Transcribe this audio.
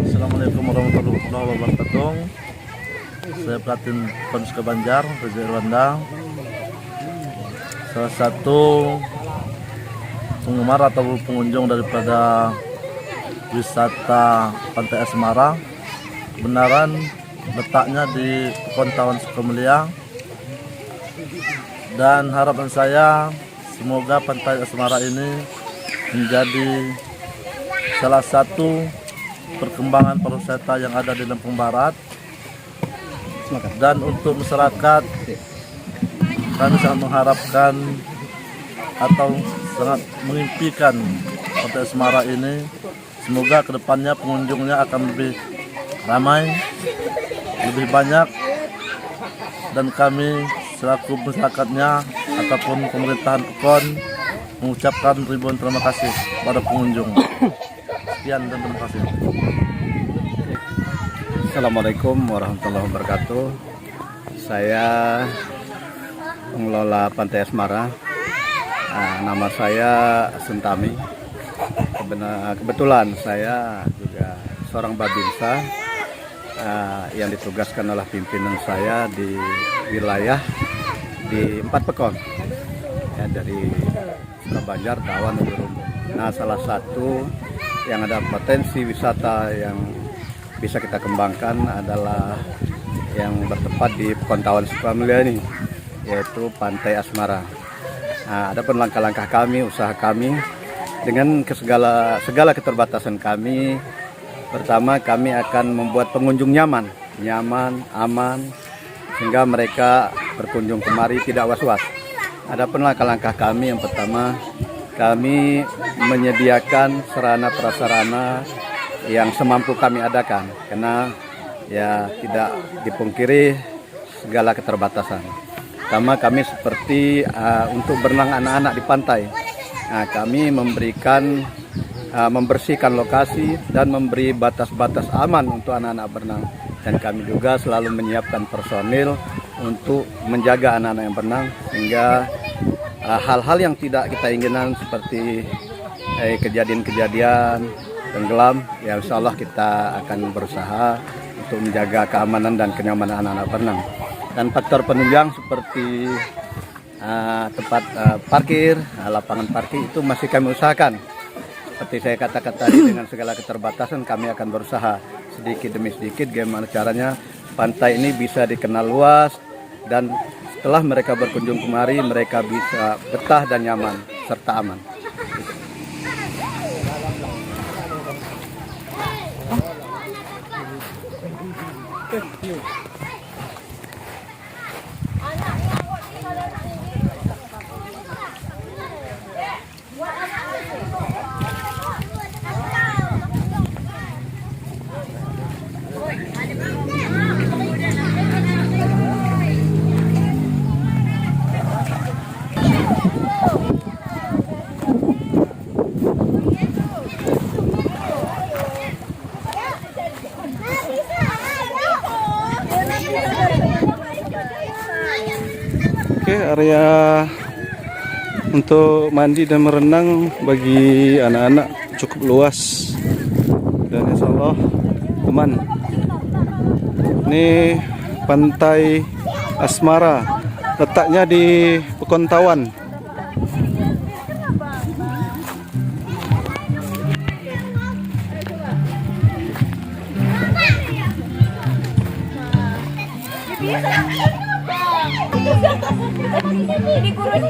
Assalamualaikum warahmatullahi wabarakatuh. Saya Pratin Ponska Banjar, Reza Irwanda. Salah satu penggemar atau pengunjung daripada wisata Pantai Asmara. Benaran letaknya di Pekon Sukamulia. Dan harapan saya semoga Pantai Asmara ini menjadi salah satu perkembangan pariwisata yang ada di Lampung Barat. Dan untuk masyarakat, kami sangat mengharapkan atau sangat mengimpikan Pantai Asmara ini semoga kedepannya pengunjungnya akan lebih ramai, lebih banyak, dan kami selaku masyarakatnya ataupun pemerintahan Pekon mengucapkan ribuan terima kasih kepada pengunjung. Sekian dan terima kasih. Assalamualaikum warahmatullahi wabarakatuh. Saya pengelola Pantai Asmara. Nama saya Sentami. Kebetulan saya juga seorang babinsa yang ditugaskan oleh pimpinan saya di wilayah di 4 Pekon, ya, dari Banjar, Tawan, dan Rumbo. Nah, salah satu yang ada potensi wisata yang bisa kita kembangkan adalah yang bertempat di Pekon Tawan Sukamulia ini, yaitu Pantai Asmara. Nah, ada pun langkah-langkah kami, usaha kami dengan segala keterbatasan kami. Pertama, kami akan membuat pengunjung nyaman, aman, sehingga mereka berkunjung kemari tidak was-was. Adapun langkah-langkah kami, yang pertama, kami menyediakan sarana prasarana yang semampu kami adakan, karena ya tidak dipungkiri segala keterbatasan. Pertama, kami seperti untuk berenang anak-anak di pantai. Nah, kami membersihkan lokasi dan memberi batas-batas aman untuk anak-anak berenang. Dan kami juga selalu menyiapkan personil untuk menjaga anak-anak yang berenang, sehingga hal-hal yang tidak kita inginkan seperti kejadian-kejadian tenggelam, ya insya Allah kita akan berusaha untuk menjaga keamanan dan kenyamanan anak-anak berenang. Dan faktor penunjang seperti tempat parkir, lapangan parkir itu masih kami usahakan. Seperti saya katakan tadi, dengan segala keterbatasan kami akan berusaha sedikit demi sedikit bagaimana caranya pantai ini bisa dikenal luas, dan setelah mereka berkunjung kemari mereka bisa betah dan nyaman serta aman. Oke, area untuk mandi dan merenang bagi anak-anak cukup luas dan insya Allah aman. Ini Pantai Asmara, letaknya di Pekon Tawan. Di kurun